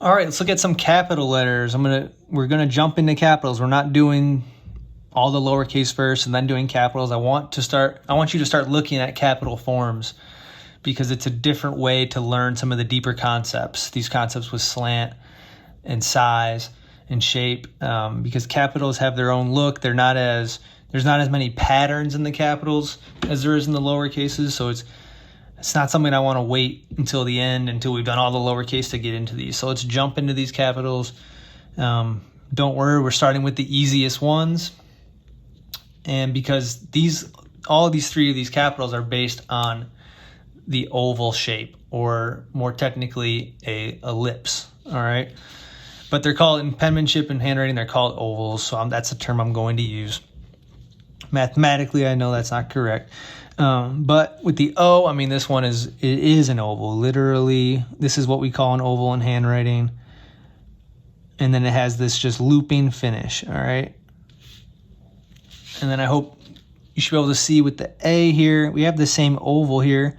All right, let's look at some capital letters. We're gonna jump into capitals. We're not doing all the lowercase first and then doing capitals. I want you to start looking at capital forms because it's a different way to learn some of the deeper concepts. These concepts with slant and size and shape, because capitals have their own look. There's not as many patterns in the capitals as there is in the lower cases. So it's not something I want to wait until the end, until we've done all the lowercase to get into these. So let's jump into these capitals. Don't worry, we're starting with the easiest ones. And because all of these three of these capitals are based on the oval shape, or more technically a ellipse, all right? But they're called, in penmanship and handwriting, they're called ovals, so that's the term I'm going to use. Mathematically, I know that's not correct. But with the O, I mean, this one it is an oval. Literally, this is what we call an oval in handwriting. And then it has this just looping finish, all right? And then I hope you should be able to see with the A here, we have the same oval here,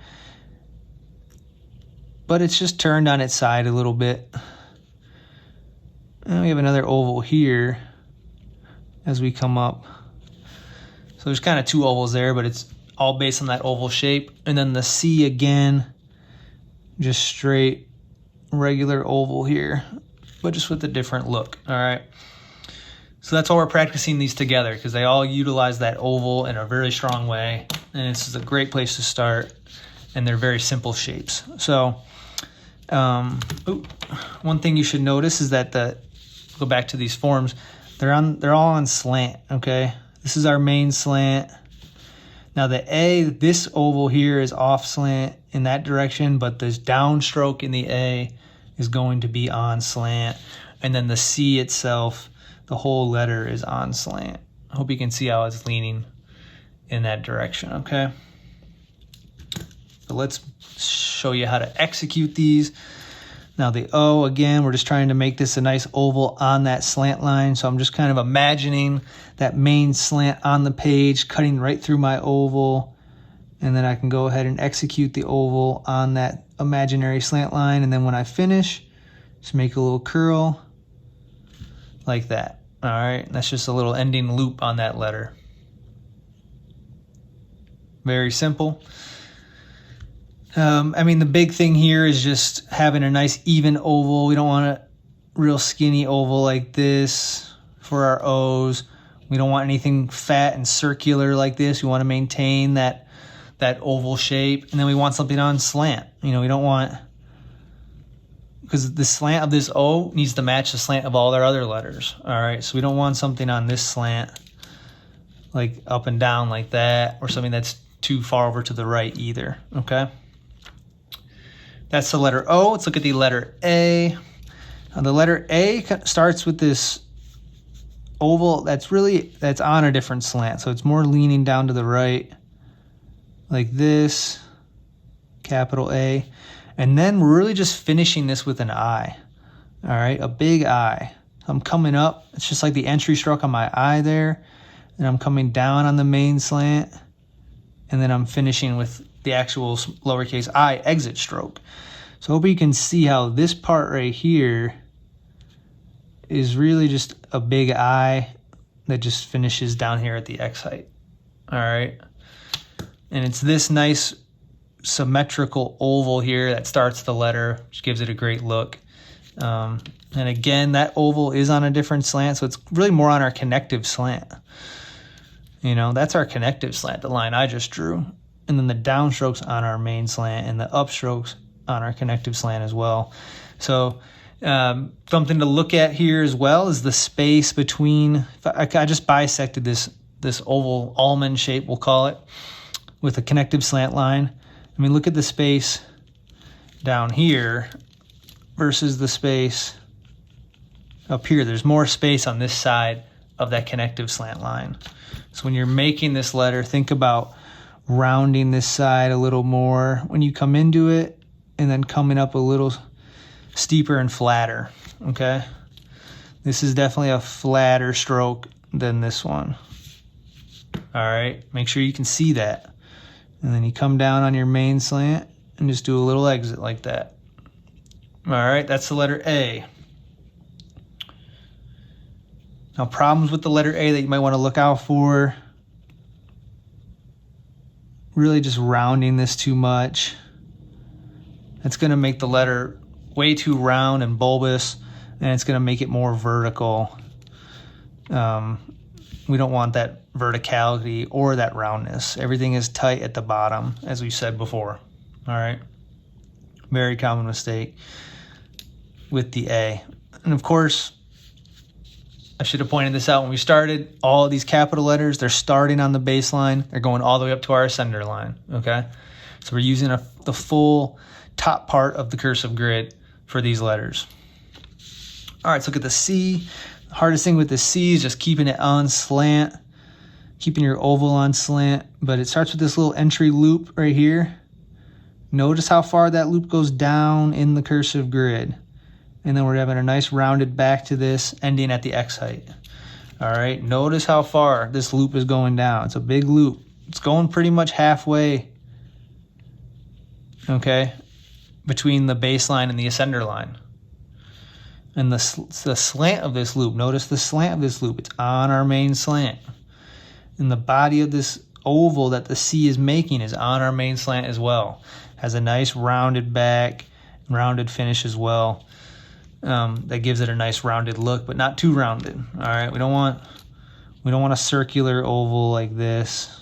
but it's just turned on its side a little bit. And we have another oval here as we come up. So there's kind of two ovals there, but it's all based on that oval shape. And then the C again, just straight regular oval here, but just with a different look, all right? So that's why we're practicing these together, because they all utilize that oval in a very strong way, and this is a great place to start, and they're very simple shapes. So one thing you should notice is that go back to these forms, they're all on slant, okay? This is our main slant. Now the A, this oval here is off slant in that direction, but this downstroke in the A is going to be on slant, and then the C itself, the whole letter is on slant. I hope you can see how it's leaning in that direction, okay? So let's show you how to execute these. Now the O, again, we're just trying to make this a nice oval on that slant line. So I'm just kind of imagining that main slant on the page, cutting right through my oval. And then I can go ahead and execute the oval on that imaginary slant line. And then when I finish, just make a little curl like that. All right, that's just a little ending loop on that letter. Very simple. I mean, the big thing here is just having a nice even oval. We don't want a real skinny oval like this for our O's. We don't want anything fat and circular like this. We want to maintain that oval shape. And then we want something on slant. You know, we don't want, because the slant of this O needs to match the slant of all our other letters. All right, so we don't want something on this slant like up and down like that, or something that's too far over to the right either, okay? That's the letter O. Let's look at the letter A. Now the letter A starts with this oval that's on a different slant, so it's more leaning down to the right like this, capital A. And then we're really just finishing this with an I, all right, a big I. I'm coming up, it's just like the entry stroke on my I there, and I'm coming down on the main slant, and then I'm finishing with the actual lowercase I exit stroke. So I hope you can see how this part right here is really just a big I that just finishes down here at the X height, all right? And it's this nice symmetrical oval here that starts the letter, which gives it a great look. And again, that oval is on a different slant, so it's really more on our connective slant. You know, that's our connective slant, the line I just drew. And then the downstrokes on our main slant, and the upstrokes on our connective slant as well. So something to look at here as well is the space between, I just bisected this oval almond shape, we'll call it, with a connective slant line. I mean, look at the space down here versus the space up here. There's more space on this side of that connective slant line. So when you're making this letter, think about rounding this side a little more when you come into it, and then coming up a little steeper and flatter, okay? This is definitely a flatter stroke than this one. All right, make sure you can see that. And then you come down on your main slant and just do a little exit like that. All right, that's the letter A. Now, problems with the letter A that you might want to look out for. Really just rounding this too much. It's going to make the letter way too round and bulbous, and it's going to make it more vertical. We don't want that verticality or that roundness. Everything is tight at the bottom, as we said before. All right. Very common mistake with the A. And of course, I should have pointed this out when we started. All of these capital letters, they're starting on the baseline. They're going all the way up to our ascender line, okay? So we're using the full top part of the cursive grid for these letters. All right, let's look at the C. The hardest thing with the C is just keeping it on slant, keeping your oval on slant, but it starts with this little entry loop right here. Notice how far that loop goes down in the cursive grid. And then we're having a nice rounded back to this, ending at the X height. All right, notice how far this loop is going down. It's a big loop. It's going pretty much halfway, okay, between the baseline and the ascender line. And the slant of this loop, notice the slant of this loop. It's on our main slant. And the body of this oval that the C is making is on our main slant as well. Has a nice rounded back, rounded finish as well. That gives it a nice rounded look, but not too rounded. All right, we don't want a circular oval like this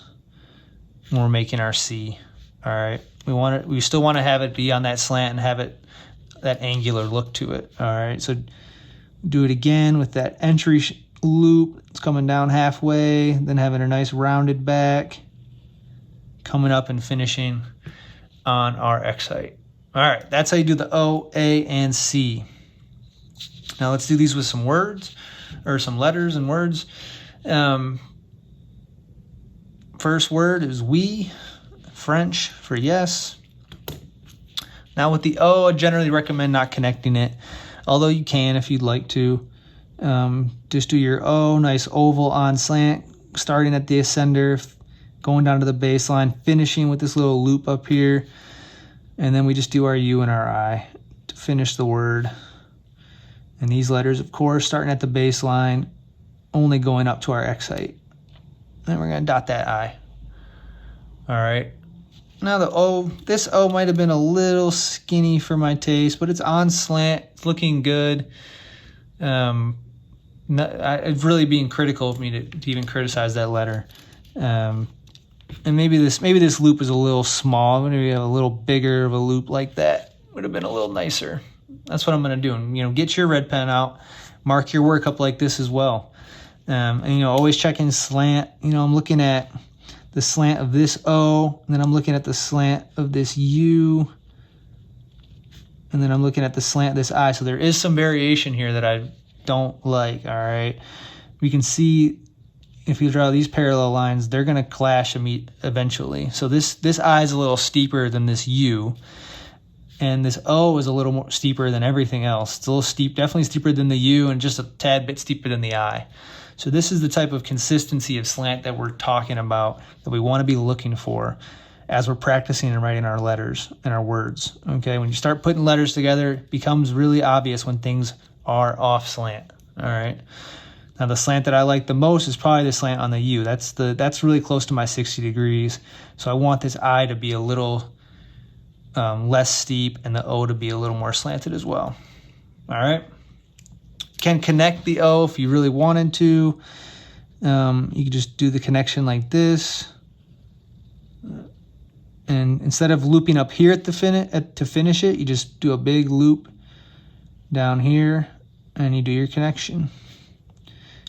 when we're making our C. All right, we still want to have it be on that slant and have it that angular look to it. All right, so do it again with that entry loop. It's coming down halfway, then having a nice rounded back, coming up and finishing on our X height. All right, that's how you do the O, A, and C. Now let's do these with some words, or some letters and words. First word is we, French for yes. Now with the O, I generally recommend not connecting it, although you can if you'd like to. Just do your O, nice oval on slant, starting at the ascender, going down to the baseline, finishing with this little loop up here. And then we just do our U and our I to finish the word. And these letters, of course, starting at the baseline, only going up to our X height. Then we're going to dot that I. All right. Now the O, this O might have been a little skinny for my taste, but it's on slant. It's looking good. It's really being critical of me to even criticize that letter. And maybe this loop is a little small. Maybe have a little bigger of a loop like that. Would have been a little nicer. That's what I'm going to do. And, get your red pen out. Mark your work up like this as well. And, always checking slant. I'm looking at the slant of this O, and then I'm looking at the slant of this U, and then I'm looking at the slant of this I. So there is some variation here that I don't like, all right? We can see if you draw these parallel lines, they're going to clash and meet eventually. So this I is a little steeper than this U, and this O is a little more steeper than everything else. It's a little steep, definitely steeper than the U, and just a tad bit steeper than the I. So this is the type of consistency of slant that we're talking about, that we want to be looking for as we're practicing and writing our letters and our words. Okay, when you start putting letters together, it becomes really obvious when things are off slant. All right. Now the slant that I like the most is probably the slant on the U. That's really close to my 60 degrees. So I want this I to be a little less steep and the O to be a little more slanted as well. All right. Can connect the O if you really wanted to. You can just do the connection like this. And instead of looping up here to finish it, you just do a big loop down here and you do your connection.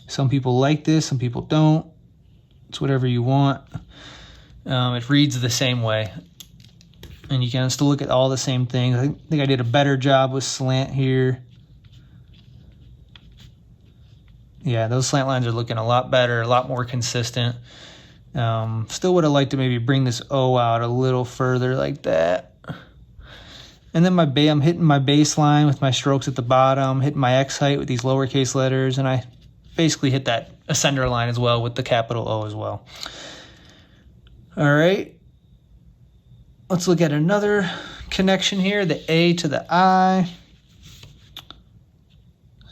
Some people like this, some people don't. It's whatever you want. It reads the same way. And you can still look at all the same things. I think I did a better job with slant here. Yeah, those slant lines are looking a lot better, a lot more consistent. Still would have liked to maybe bring this O out a little further like that. And then I'm hitting my baseline with my strokes at the bottom, hitting my X height with these lowercase letters, and I basically hit that ascender line as well with the capital O as well. All right. Let's look at another connection here, the A to the I.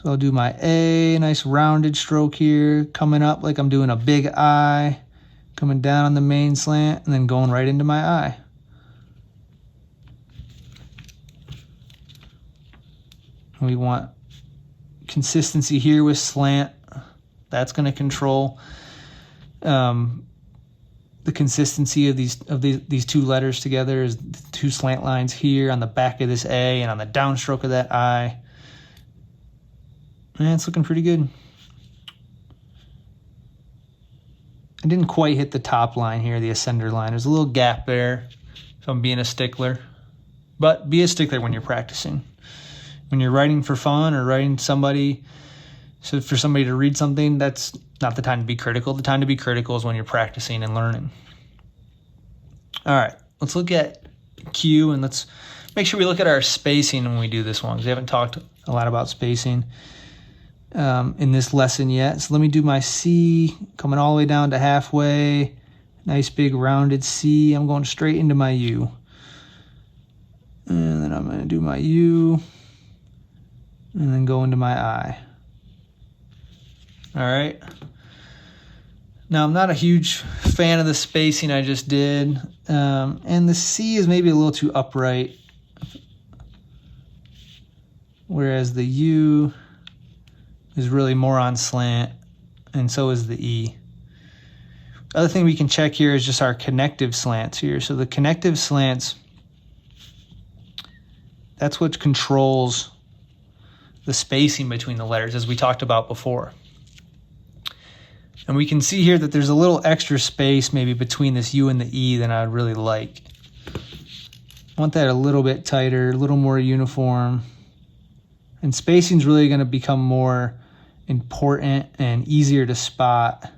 So I'll do my A, nice rounded stroke here, coming up like I'm doing a big I, coming down on the main slant, and then going right into my I. We want consistency here with slant. That's going to control the consistency of these two letters together. Is the two slant lines here on the back of this A and on the downstroke of that I. And it's looking pretty good. I didn't quite hit the top line here, the ascender line. There's a little gap there, so I'm being a stickler. But be a stickler when you're practicing. When you're writing for fun or writing somebody, so for somebody to read something, that's not the time to be critical. The time to be critical is when you're practicing and learning. All right, let's look at Q, and let's make sure we look at our spacing when we do this one, because we haven't talked a lot about spacing in this lesson yet. So let me do my C, coming all the way down to halfway. Nice big rounded C. I'm going straight into my U. And then I'm going to do my U, and then go into my I. All right. Now, I'm not a huge fan of the spacing I just did. And the C is maybe a little too upright, whereas the U is really more on slant, and so is the E. Other thing we can check here is just our connective slants here. So the connective slants, that's what controls the spacing between the letters, as we talked about before. And we can see here that there's a little extra space maybe between this U and the E than I would really like. I want that a little bit tighter, a little more uniform. And spacing is really going to become more important and easier to spot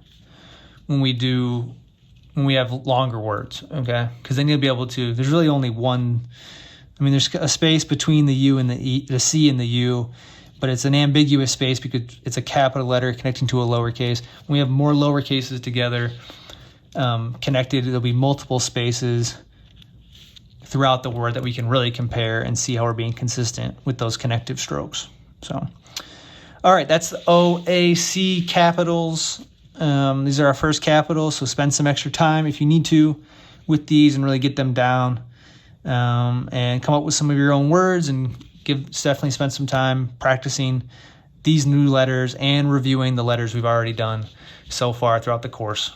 when we have longer words, okay? Because then you'll be able to, there's really only one, I mean, there's a space between the U and the E, the C and the U, but it's an ambiguous space because it's a capital letter connecting to a lowercase. When we have more lowercases together connected, there'll be multiple spaces throughout the word that we can really compare and see how we're being consistent with those connective strokes. So, all right, that's the O, A, C capitals. These are our first capitals, so spend some extra time if you need to with these and really get them down, and come up with some of your own words, and definitely spend some time practicing these new letters and reviewing the letters we've already done so far throughout the course.